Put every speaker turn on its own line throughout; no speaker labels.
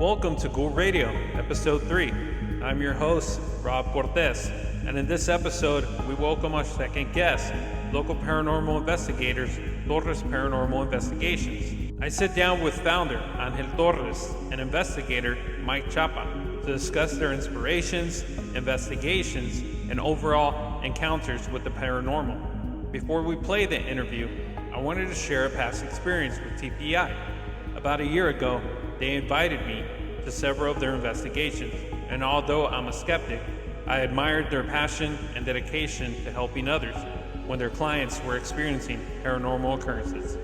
Welcome to Ghoul Radio, Episode 3. I'm your host, Rob Cortez, and in this episode, we welcome our second guest, local paranormal investigators, Torres Paranormal Investigations. I sit down with founder Angel Torres and investigator Mike Chapa to discuss their inspirations, investigations, and overall encounters with the paranormal. Before we play the interview, I wanted to share a past experience with TPI. About a year ago, they invited me to several of their investigations, and although I'm a skeptic, I admired their passion and dedication to helping others when their clients were experiencing paranormal occurrences.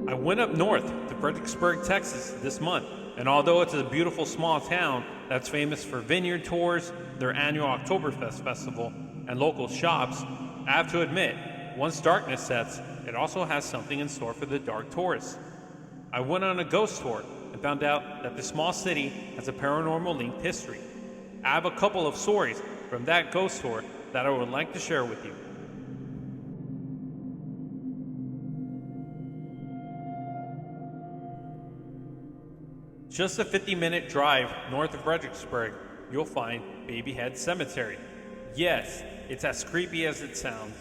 I went up north to Fredericksburg, Texas this month, and although it's a beautiful small town that's famous for vineyard tours, their annual Oktoberfest festival, and local shops, I have to admit, once darkness sets, it also has something in store for the dark tourists. I went on a ghost tour and found out that the small city has a paranormal linked history. I have a couple of stories from that ghost tour that I would like to share with you. Just a 50-minute drive north of Fredericksburg, you'll find Babyhead Cemetery. Yes, it's as creepy as it sounds.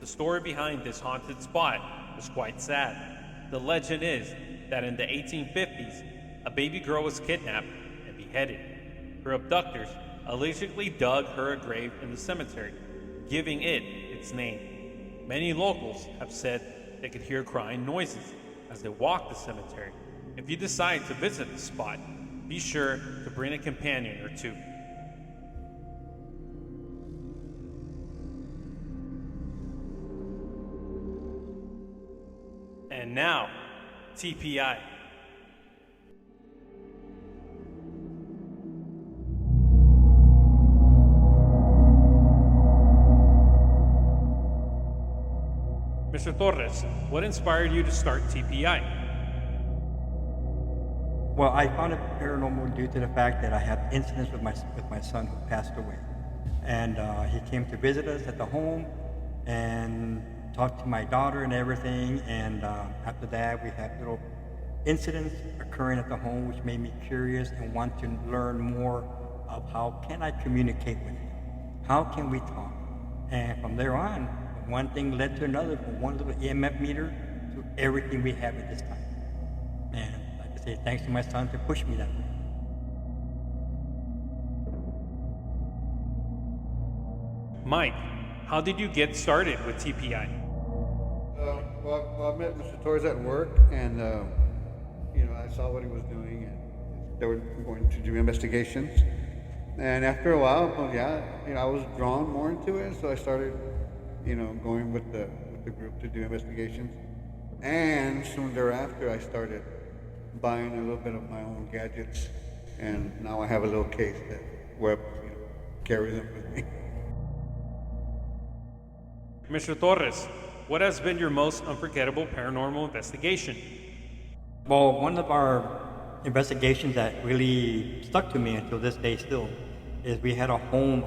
The story behind this haunted spot is quite sad. The legend is that in the 1850s, a baby girl was kidnapped and beheaded. Her abductors allegedly dug her a grave in the cemetery, giving it its name. Many locals have said they could hear crying noises as they walked the cemetery. If you decide to visit the spot, be sure to bring a companion or two. And now, TPI. Mr. Torres, what inspired you to start TPI?
Well, I found it paranormal due to the fact that I had incidents with my son who passed away. And he came to visit us at the home and talked to my daughter and everything. And after that, we had little incidents occurring at the home, which made me curious and want to learn more of how can I communicate with him? How can we talk? And from there on, one thing led to another, from one little EMF meter to everything we have at this time. And thanks to my son to push me that way.
Mike, how did you get started with TPI?
Well, I met Mr. Torres at work, and I saw what he was doing, and they were going to do investigations. And after a while, I was drawn more into it, so I started, going with the group to do investigations. And soon thereafter, I started buying a little bit of my own gadgets, and now I have a little case that carries them with me.
Mr. Torres, what has been your most unforgettable paranormal investigation?
Well, one of our investigations that really stuck to me until this day still is we had a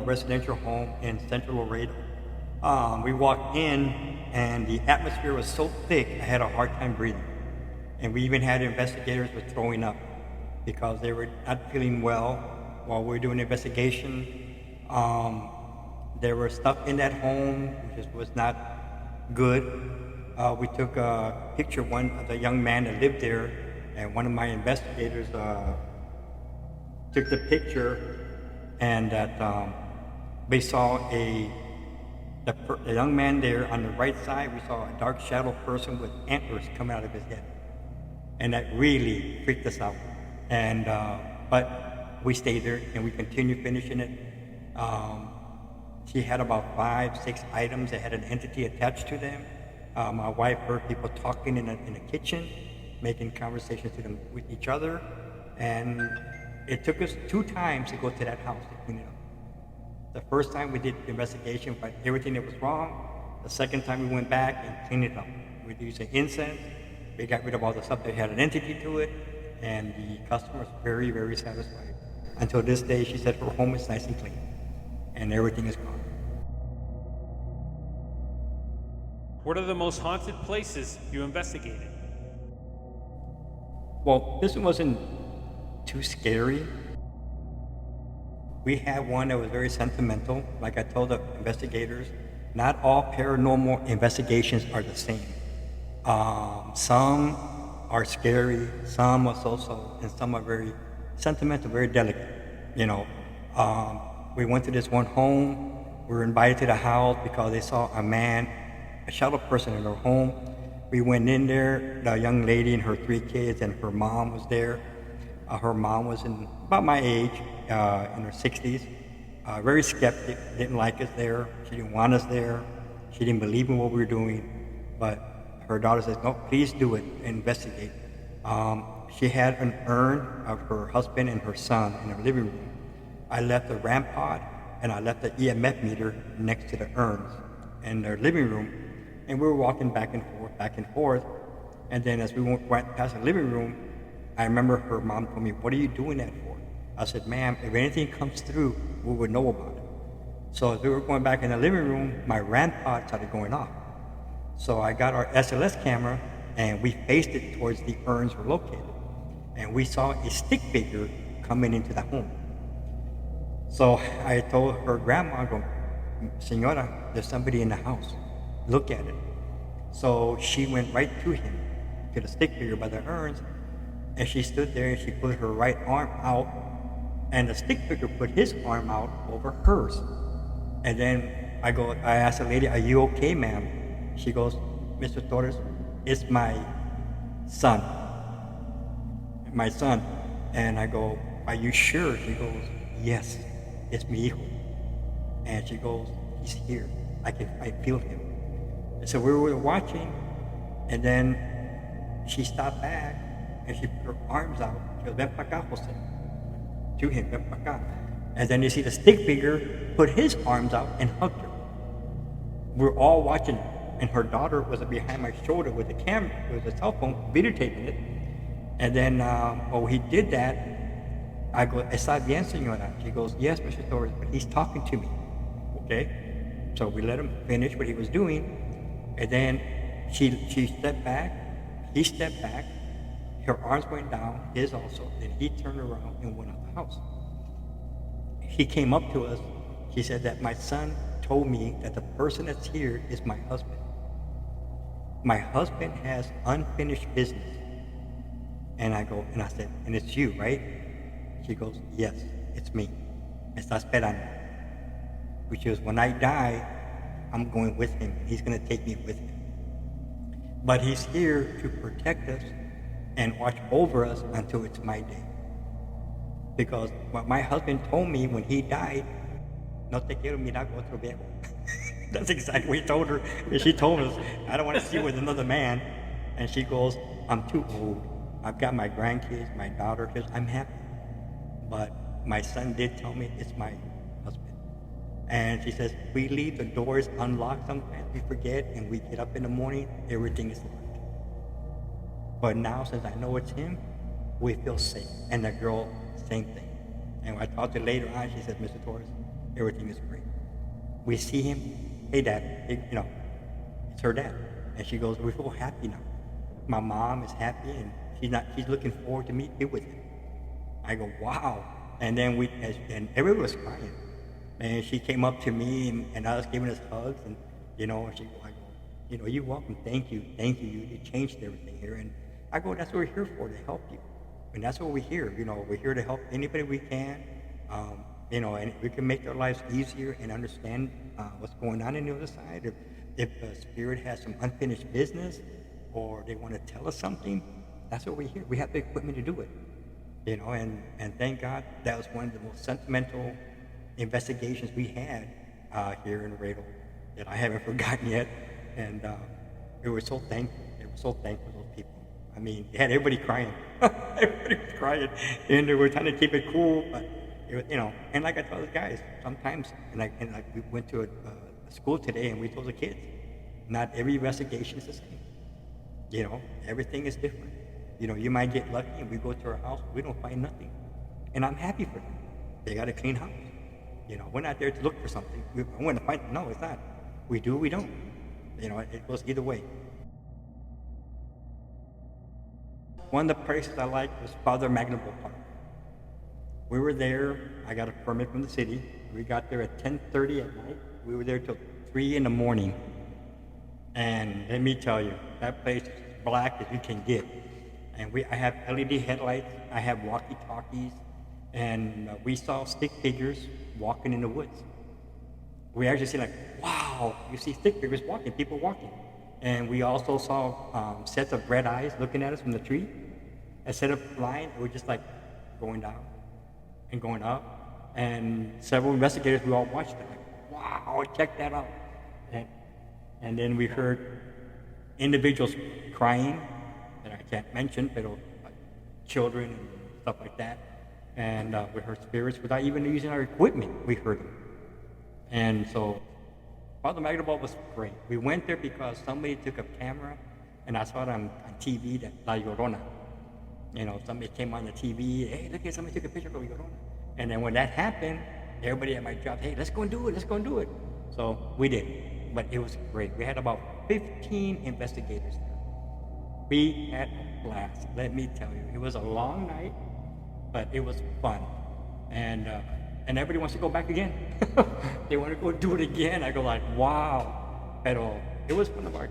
residential home in Central Laredo. We walked in, and the atmosphere was so thick, I had a hard time breathing. And we even had investigators with throwing up because they were not feeling well while we were doing the investigation. There was stuff in that home which was not good. We took a picture of one of the young man that lived there, and one of my investigators took the picture, and that they saw a young man there on the right side. We saw a dark shadow person with antlers coming out of his head. And that really freaked us out. And but we stayed there and we continued finishing it. She had about 5-6 items that had an entity attached to them. My wife heard people talking in the kitchen, making conversations with each other. And it took us 2 times to go to that house to clean it up. The first time we did the investigation, but everything that was wrong, The second time we went back and cleaned it up. We used an incense. We got rid of all the stuff that had an entity to it, and the customer was very, very satisfied. Until this day, she said her home is nice and clean, and everything is gone.
What are the most haunted places you investigated?
Well, this one wasn't too scary. We had one that was very sentimental. Like I told the investigators, not all paranormal investigations are the same. Some are scary, some are so-so, and some are very sentimental, very delicate. You know, we went to this one home. We were invited to the house because they saw a shadow person in their home. We went in there. The young lady and her 3 kids and her mom was there. Her mom was about my age, in her 60s. Very skeptic, didn't like us there. She didn't want us there. She didn't believe in what we were doing. But her daughter says, no, please do it, investigate. She had an urn of her husband and her son in her living room. I left the RAM pod and I left the EMF meter next to the urns in their living room. And we were walking back and forth. And then as we went past the living room, I remember her mom told me, what are you doing that for? I said, ma'am, if anything comes through, we would know about it. So as we were going back in the living room, my RAM pod started going off. So I got our SLS camera and we faced it towards the urns were located. And we saw a stick figure coming into the home. So I told her grandma, Senora, there's somebody in the house. Look at it. So she went right to him, to the stick figure by the urns, and she stood there and she put her right arm out, and the stick figure put his arm out over hers. And then I asked the lady, are you okay, ma'am? She goes, Mr. Torres, it's my son. And I go, are you sure? She goes, yes, it's mi hijo. And she goes, he's here. I feel him. And so we were watching, and then she stopped back and she put her arms out. She goes, ven pa acá, Jose. To him, ven pa acá. And then you see the stick figure put his arms out and hugged her. We're all watching, and her daughter was behind my shoulder with the camera, with the cell phone, videotaping it. And then, he did that. I go, ¿Está bien, señora? She goes, yes, Mr. Torres, but he's talking to me. Okay? So we let him finish what he was doing. And then she stepped back, he stepped back, her arms went down, his also. Then he turned around and went out the house. He came up to us. He said that my son told me that the person that's here is my husband. My husband has unfinished business. And I said, and it's you, right? She goes, yes, it's me. Me está esperando. Which is, when I die, I'm going with him. He's going to take me with him. But he's here to protect us and watch over us until it's my day. Because what my husband told me when he died, no te quiero mirar con otro viejo. That's exactly what he told her. And she told us, I don't want to see you with another man. And she goes, I'm too old. I've got my grandkids, my daughter, because I'm happy. But my son did tell me it's my husband. And she says, we leave the doors unlocked sometimes, we forget, and we get up in the morning, everything is locked. But now, since I know it's him, we feel safe. And the girl, same thing. And when I talked to her later on, she said, Mr. Torres, everything is great. We see him, hey, Dad, it's her dad. And she goes, we feel happy now. My mom is happy, and she's looking forward to meet me with him. I go, wow. And then and everyone was crying. And she came up to me, and I was giving us hugs, and she go, you're welcome, thank you, you changed everything here. And I go, that's what we're here for, to help you. And that's what we're here, we're here to help anybody we can, and we can make their lives easier and understand what's going on the other side. If a spirit has some unfinished business, or they want to tell us something, that's what we're here. We have the equipment to do it, and thank God that was one of the most sentimental investigations we had here in Laredo that I haven't forgotten yet, and we were so thankful. They were so thankful, those people. I mean, they had everybody crying. Everybody was crying, and they were trying to keep it cool, but it was, and like I told the guys, sometimes, and we went to a school today, and we told the kids, not every investigation is the same. You know, everything is different. You know, you might get lucky and we go to our house, we don't find nothing. And I'm happy for them. They got a clean house. You know, we're not there to look for something. We want to find, no, it's not. We do, we don't. You know, it goes either way. One of the places I liked was Father Magnable Park. We were there, I got a permit from the city. We got there at 10:30 at night. We were there till 3 in the morning. And let me tell you, that place is as black as you can get. And I have LED headlights, I have walkie-talkies, and we saw stick figures walking in the woods. We actually see like, wow, you see stick figures walking, people walking. And we also saw sets of red eyes looking at us from the tree. Instead of flying, it was just like going down and going up. And several investigators, we all watched it like, wow, check that out. And then we heard individuals crying that I can't mention, but like children and stuff like that. And we heard spirits without even using our equipment, we heard them. And so Father Magnable was great. We went there because somebody took a camera, and I saw it on TV, that La Llorona. You know, somebody came on the TV, hey, look at somebody took a picture of La Llorona. And then when that happened, everybody at my job, hey, let's go and do it, let's go and do it. So we did, but it was great. We had about 15 investigators there. We had a blast, let me tell you. It was a long night, but it was fun. And everybody wants to go back again. They want to go do it again. I go like, wow. But it was one of our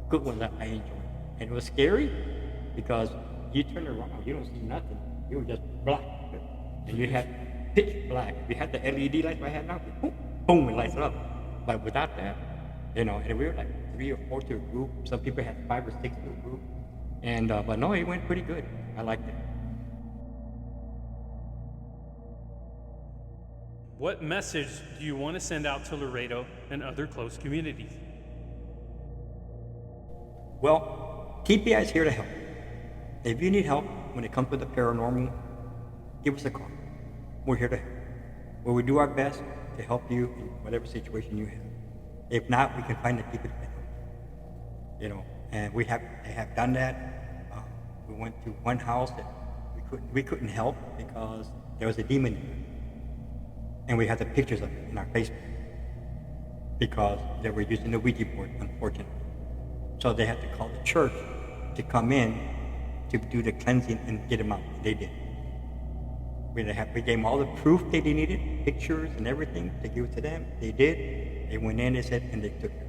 good ones that I enjoyed. And it was scary because you turn around, you don't see nothing. You were just black. And you had pitch black. If you had the LED lights I had now, boom, boom, it lights it up. But without that, you know, and we were like 3 or 4 to a group. Some people had 5 or 6 to a group. And, but no, it went pretty good. I liked it.
What message do you want to send out to Laredo and other close communities?
Well, TPI is here to help. If you need help when it comes to the paranormal, give us a call. We're here to help. Where we do our best to help you in whatever situation you have. If not, we can find the people that can help. You know, and they have done that. We went to one house that we couldn't help because there was a demon in it. And we had the pictures of it in our Facebook because they were using the Ouija board, unfortunately. So they had to call the church to come in to do the cleansing and get them out. They did. We gave them all the proof that they needed, pictures and everything, to give it to them. They did. They went in, they said, and they took it.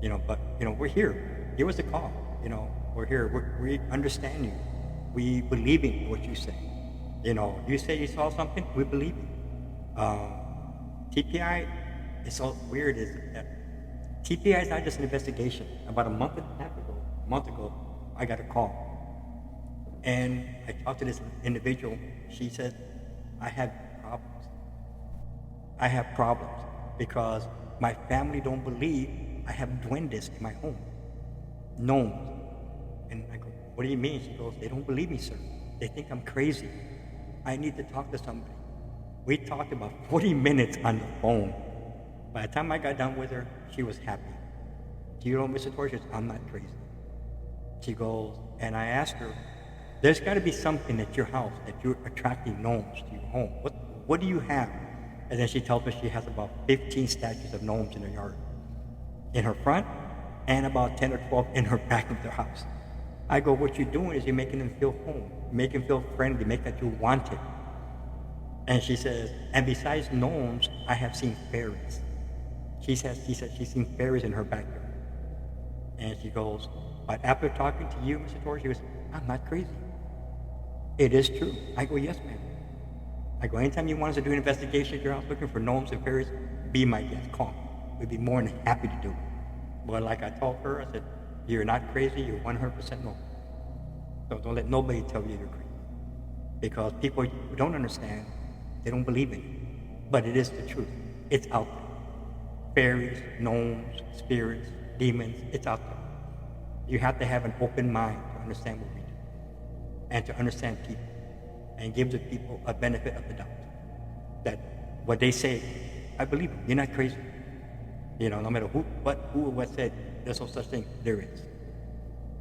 You know, but, you know, we're here. Give us a call. You know, we're here. We understand you. We believe in what you say. You know, you say you saw something, we believe it. TPI is so weird is that TPI is not just an investigation. About a month ago, I got a call. And I talked to this individual. She said, I have problems because my family don't believe I have duendes in my home. Gnomes. And I go, what do you mean? She goes, they don't believe me, sir. They think I'm crazy. I need to talk to somebody. We talked about 40 minutes on the phone. By the time I got done with her, she was happy. Do you know, Mr. Torres? She goes, I'm not crazy. She goes, and I asked her, there's got to be something at your house that you're attracting gnomes to your home. What do you have? And then she tells me she has about 15 statues of gnomes in her yard. In her front, and about 10 or 12 in her back of their house. I go, what you're doing is you're making them feel home, make them feel friendly, make that you want it. And she says, and besides gnomes, I have seen fairies. She said she's seen fairies in her backyard. And she goes, but after talking to you, Mr. Torres, she goes, I'm not crazy. It is true. I go, yes, ma'am. I go, anytime you want us to do an investigation at your house looking for gnomes and fairies, be my guest, call me. We'd be more than happy to do it. But like I told her, I said, you're not crazy, you're 100% normal. So don't let nobody tell you you're crazy. Because people who don't understand, they don't believe in it. But it is the truth. It's out there. Fairies, gnomes, spirits, demons, it's out there. You have to have an open mind to understand what we do. And to understand people. And give the people a benefit of the doubt. That what they say, I believe them. You're not crazy. No matter who or what said, there's no such thing. There is.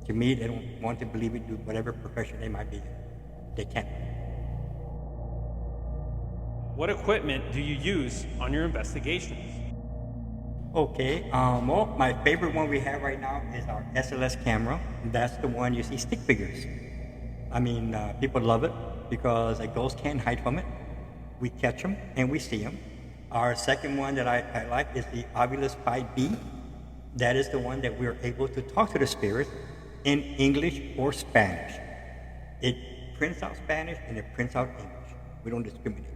To me, they don't want to believe it, do whatever profession they might be in. They can't.
What equipment do you use on your investigations?
Okay, well, my favorite one we have right now is our SLS camera. That's the one you see stick figures. I mean, people love it because a ghost can't hide from it. We catch them and we see them. Our second one that I like is the Ovilus 5B. That is the one that we're able to talk to the spirit in English or Spanish. It prints out Spanish and it prints out English. We don't discriminate.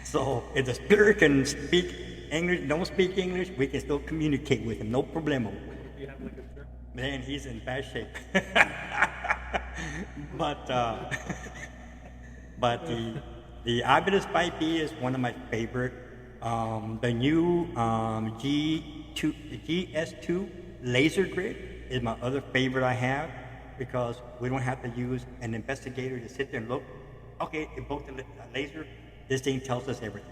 So if the spirit can speak English, don't speak English, we can still communicate with him, no problemo.
Do you have like a trip?
Man, he's in bad shape. but the Ovilus 5B is one of my favorite. The new GS2 laser grid is my other favorite I have because we don't have to use an investigator to sit there and look. Okay, it broke the laser. This thing tells us everything.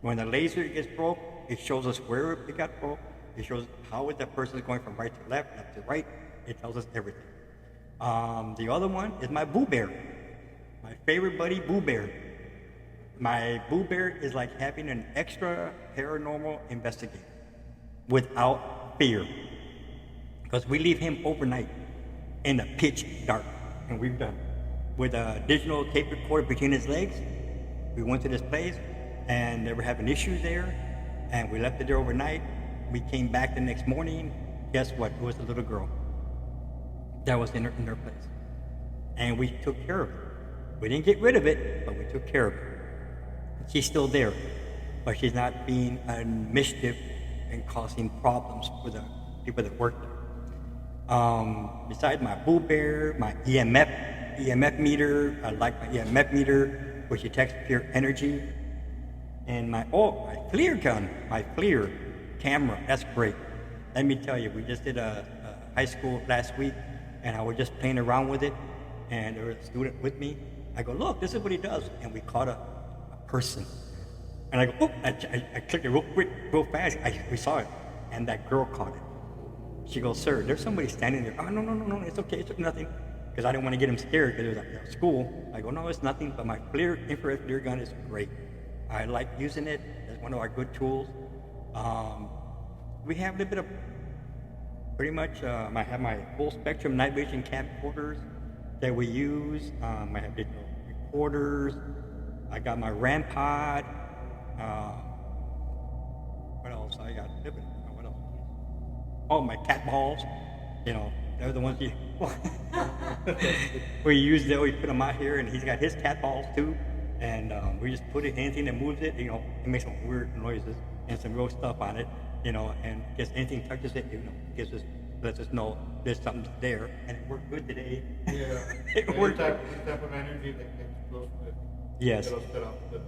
When the laser gets broke, it shows us where it got broke. It shows how that person is going from right to left, left to right. It tells us everything. The other one is my Boo Bear. My favorite buddy, Boo Bear. My Boo Bear is like having an extra paranormal investigator without fear. Because we leave him overnight in the pitch dark. And we've done it. With a digital tape recorder between his legs, we went to this place and they were having issues there. And we left it there overnight. We came back the next morning. Guess what? It was a little girl that was in her place. And we took care of her. We didn't get rid of it, but we took care of her. She's still there, but she's not being a mischief and causing problems for the people that work there. Besides my Boo Bear, my EMF meter, I like my EMF meter, which detects pure energy. And my FLIR gun, my FLIR camera, that's great. Let me tell you, we just did a high school last week, and I was just playing around with it, and there was a student with me. I go, look, this is what he does. And we caught a person. And I go, oh, I clicked it real quick, real fast. We saw it, and that girl caught it. She goes, sir, there's somebody standing there. Oh, no, it's okay, it's nothing. Because I didn't want to get him scared because it was at school. I go, no, it's nothing, but my infrared FLIR gun is great. I like using it. It's one of our good tools. We have a little bit of, pretty much, I have my full spectrum night vision camcorders that we use. I have digital recorders. I got my Rampod. What else? I got, what else? Oh, my cat balls. They're the ones we use them. We put them out here, and he's got his cat balls too. And we just put it, anything that moves it, it makes some weird noises and some real stuff on it, and just anything touches it, lets us know there's something there. And it worked good today.
Yeah.
It worked.
Type of energy that gets close to it.
Yes.
It'll set off the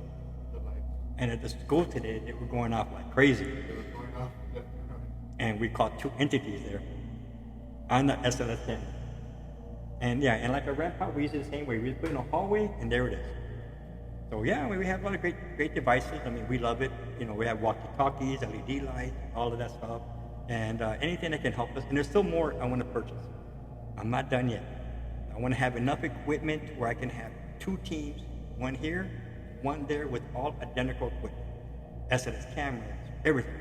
light.
And at the school today, they were going off like crazy.
It was going off left and right.
And we caught 2 entities there on the SLS10. And yeah, and like a Rampart, we use it the same way. We just put it in a hallway, and there it is. So yeah, we have a lot of great devices. I mean, we love it. We have walkie-talkies, LED lights, all of that stuff, and anything that can help us. And there's still more I want to purchase. I'm not done yet. I want to have enough equipment where I can have 2 teams, one here, one there, with all identical equipment, SLS cameras, everything,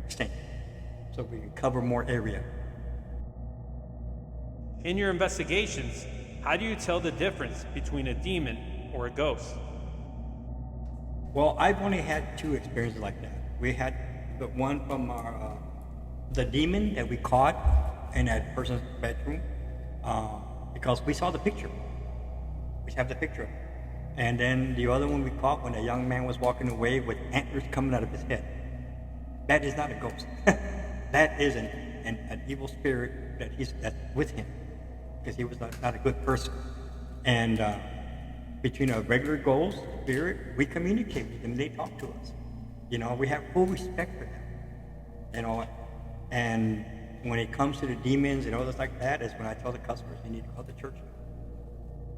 same, so we can cover more area.
In your investigations, how do you tell the difference between a demon or a ghost?
Well, I've only had 2 experiences like that. We had the one from the demon that we caught in that person's bedroom because we saw the picture. We have the picture. And then the other one we caught when a young man was walking away with antlers coming out of his head. That is not a ghost. That is an evil spirit that's with him because he was not a good person. And between a regular ghost spirit, we communicate with them. They talk to us. We have full respect for them. And when it comes to the demons and others like that, is when I tell the customers they need to call the church.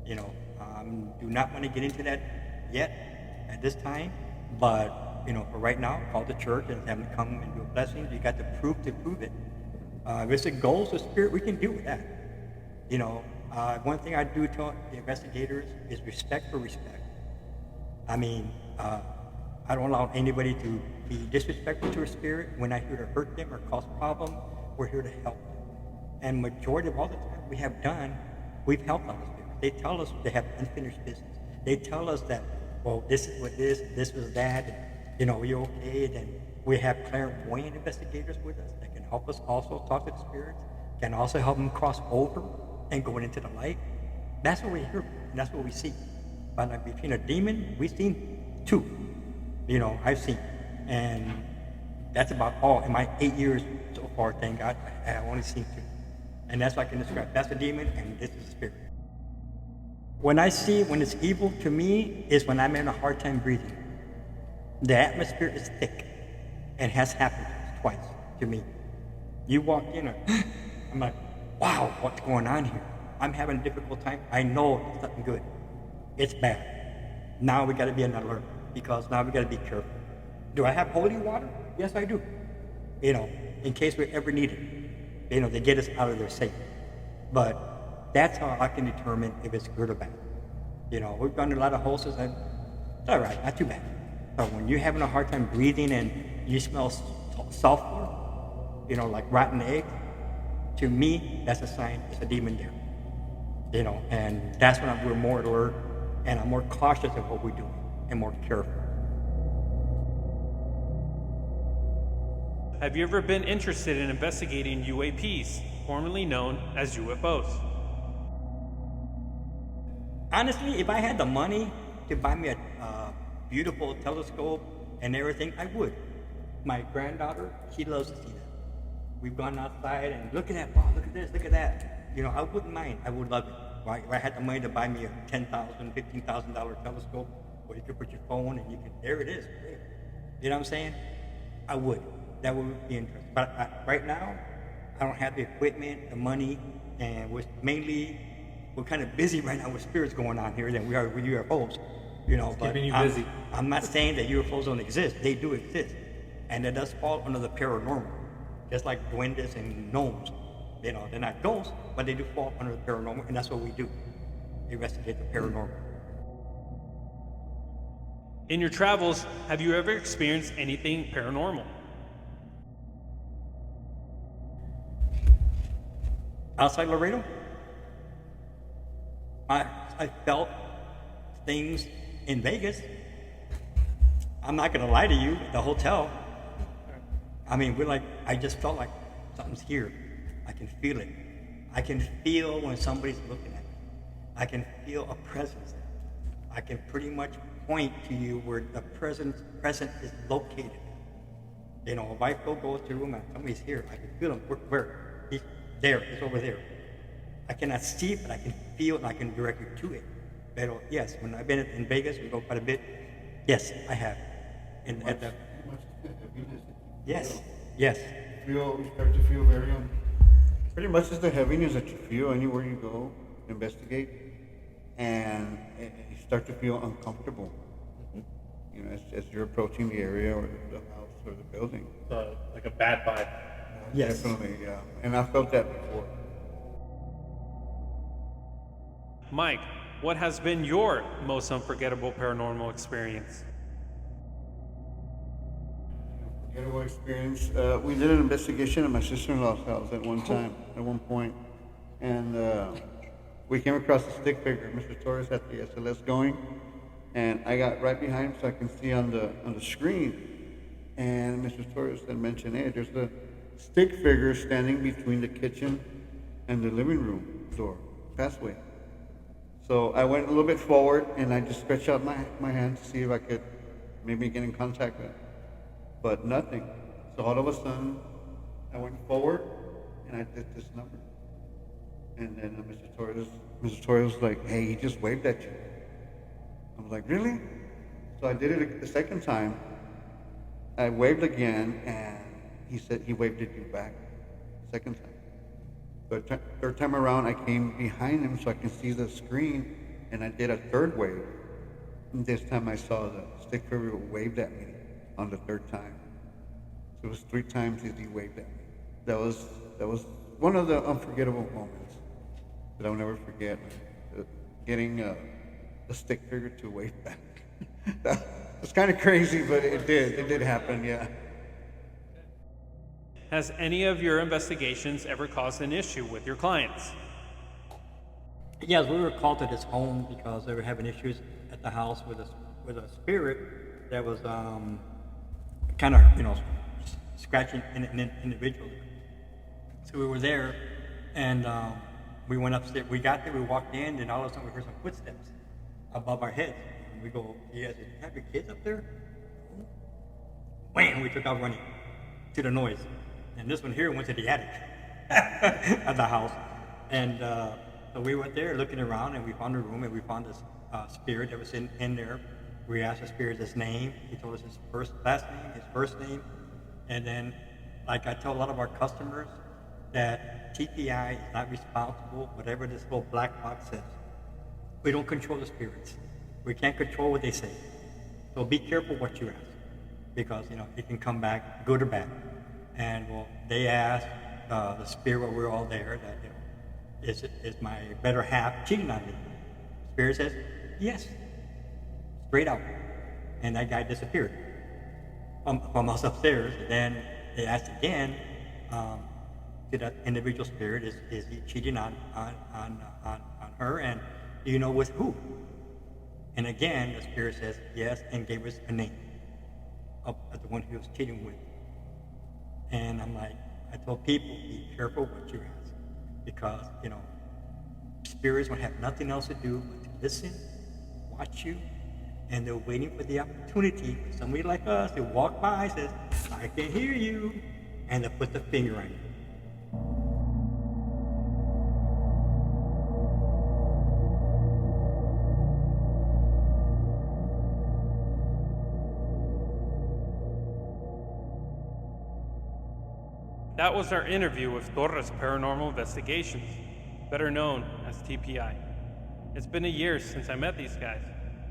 Do not want to get into that yet at this time, but for right now, call the church and have them come and do a blessing. You got the proof to prove it. If it's a ghost or spirit, we can deal with that. One thing I do tell the investigators is respect for respect. I mean, I don't allow anybody to be disrespectful to a spirit. We're not here to hurt them or cause problems. We're here to help them. And majority of all the time we've helped all the spirits. They tell us they have unfinished business. They tell us that, well, this is what this was that, and, you're okay. Then we have clairvoyant investigators with us that can help us also talk to the spirits, can also help them cross over and go into the light. That's what we're here for, and that's what we see. But like between a demon, we've seen 2. I've seen. And that's about all. In my 8 years so far, thank God, I've only seen 2. And that's what I can describe. That's a demon, and this is a spirit. When it's evil to me, is when I'm having a hard time breathing. The atmosphere is thick, and has happened twice to me. You walk in, I'm like, wow, what's going on here? I'm having a difficult time. I know it's nothing good. It's bad. Now we got to be on alert, because now we got to be careful. Do I have holy water? Yes, I do. In case we ever need it. They get us out of there safe. But that's how I can determine if it's good or bad. We've done a lot of hoses, and it's all right, not too bad. But when you're having a hard time breathing and you smell sulfur, like rotten egg, to me, that's a sign it's a demon there. And that's when we're more alert, and I'm more cautious of what we do, and more careful.
Have you ever been interested in investigating UAPs, formerly known as UFOs?
Honestly, if I had the money to buy me a beautiful telescope and everything, I would. My granddaughter, she loves to see that. We've gone outside and look at that, wow, look at this, look at that. I wouldn't mind. I would love it. If I had the money to buy me a $10,000, $15,000 telescope, where you could put your phone and there it is. You know what I'm saying? I would. That would be interesting. But right now, I don't have the equipment, the money, and we're kind of busy right now with spirits going on here than we are with UFOs. But
keeping you busy.
I'm not saying that UFOs don't exist. They do exist. And it does fall under the paranormal. Just like duendes and gnomes. They're not ghosts, but they do fall under the paranormal, and that's what we do. Investigate the paranormal.
In your travels, have you ever experienced anything paranormal?
Outside Laredo, I felt things in Vegas. I'm not gonna lie to you, the hotel. I mean, I just felt like something's here. I can feel it. I can feel when somebody's looking at me. I can feel a presence there. I can pretty much point to you where the present is located. If I go to the room and somebody's here, I can feel him. Where? He's there. He's over there. I cannot see it, but I can feel it and I can direct you to it. But yes, when I've been in Vegas, we go quite a bit. Yes, I have. Yes.
You start to feel very pretty much it's the heaviness that you feel anywhere you go, investigate, and you start to feel uncomfortable. As you're approaching the area or the house or the building.
Like a bad vibe.
Yes.
Definitely, yeah. And I felt that before.
Mike, what has been your most unforgettable paranormal experience?
Unforgettable experience. We did an investigation at my sister-in-law's house at one point, and we came across a stick figure. Mr. Torres had the SLS going, and I got right behind him so I can see on the screen. And Mr. Torres then mentioned, hey, there's the stick figure standing between the kitchen and the living room door, passway. So I went a little bit forward and I just stretched out my hand to see if I could maybe get in contact with it. But nothing. So all of a sudden, I went forward and I did this number. And then Mr. Torres was like, hey, he just waved at you. I was like, really? So I did it the second time. I waved again and he said he waved at you back. Second time. But third time around, I came behind him so I can see the screen, and I did a third wave. And this time I saw the stick figure waved at me. on the third time. So it was 3 times he waved at me. That was one of the unforgettable moments that I'll never forget. Getting a stick figure to wave back. It's kind of crazy, but it did happen, yeah.
Has any of your investigations ever caused an issue with your clients?
Yes, we were called to this home because they were having issues at the house with a spirit that was kind of scratching an individual. So we were there, and we went upstairs. We got there, we walked in, and all of a sudden we heard some footsteps above our heads. And we go, "You guys have your kids up there?" Wham! We took out running to the noise, and this one here went to the attic of the house, and so we went there looking around, and we found a room, and we found this spirit that was in there. We asked the spirit his name. He told us his last name, his first name, and then, like I tell a lot of our customers, that TPI is not responsible, whatever this little black box says. We don't control the spirits. We can't control what they say. So be careful what you ask, because it can come back good or bad. And they asked the spirit while we were all there that is my better half cheating on me? Spirit says yes, straight out, and that guy disappeared from us upstairs. Then they asked again to that individual spirit, is he cheating on her, and do you know with who? And again, the spirit says yes, and gave us a name of the one he was cheating with. And I'm like, I told people, be careful what you ask, because spirits will have nothing else to do but to listen, watch you, and they're waiting for the opportunity for somebody like us to walk by and says, "I can hear you," and they put the finger on you.
That was our interview with Torres Paranormal Investigations, better known as TPI. It's been a year since I met these guys,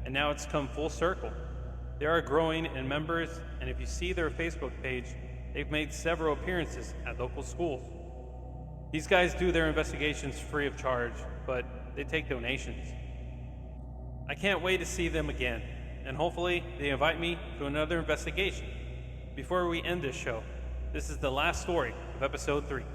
and now it's come full circle. They are growing in members, and if you see their Facebook page, they've made several appearances at local schools. These guys do their investigations free of charge, but they take donations. I can't wait to see them again, and hopefully they invite me to another investigation. Before we end this show, this is the last story of episode 3.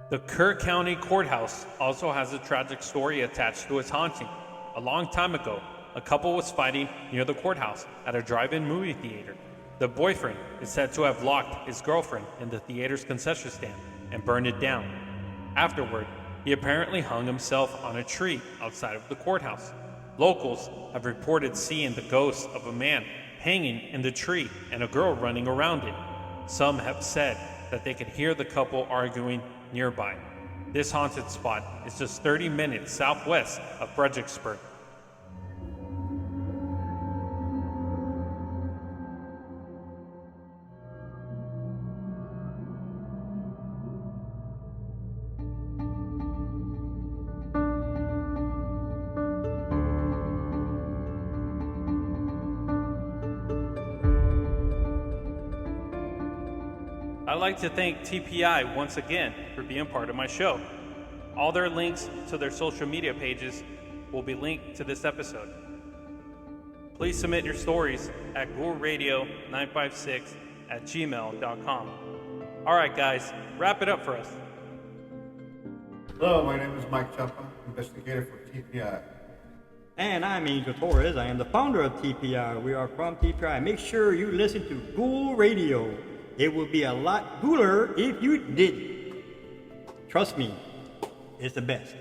The Kerr County Courthouse also has a tragic story attached to its haunting. A long time ago, a couple was fighting near the courthouse at a drive-in movie theater. The boyfriend is said to have locked his girlfriend in the theater's concession stand and burned it down. Afterward, he apparently hung himself on a tree outside of the courthouse. Locals have reported seeing the ghost of a man hanging in the tree and a girl running around it. Some have said that they could hear the couple arguing nearby. This haunted spot is just 30 minutes southwest of Fredericksburg. I'd like to thank TPI once again for being part of my show. All their links to their social media pages will be linked to this episode. Please submit your stories at ghoulradio956@gmail.com. All right, guys, wrap it up for us.
Hello, my name is Mike Chapa, investigator for TPI.
And I'm Angel Torres. I am the founder of TPI. We are from TPI. Make sure you listen to Ghoul Radio. It would be a lot cooler if you didn't. Trust me, it's the best.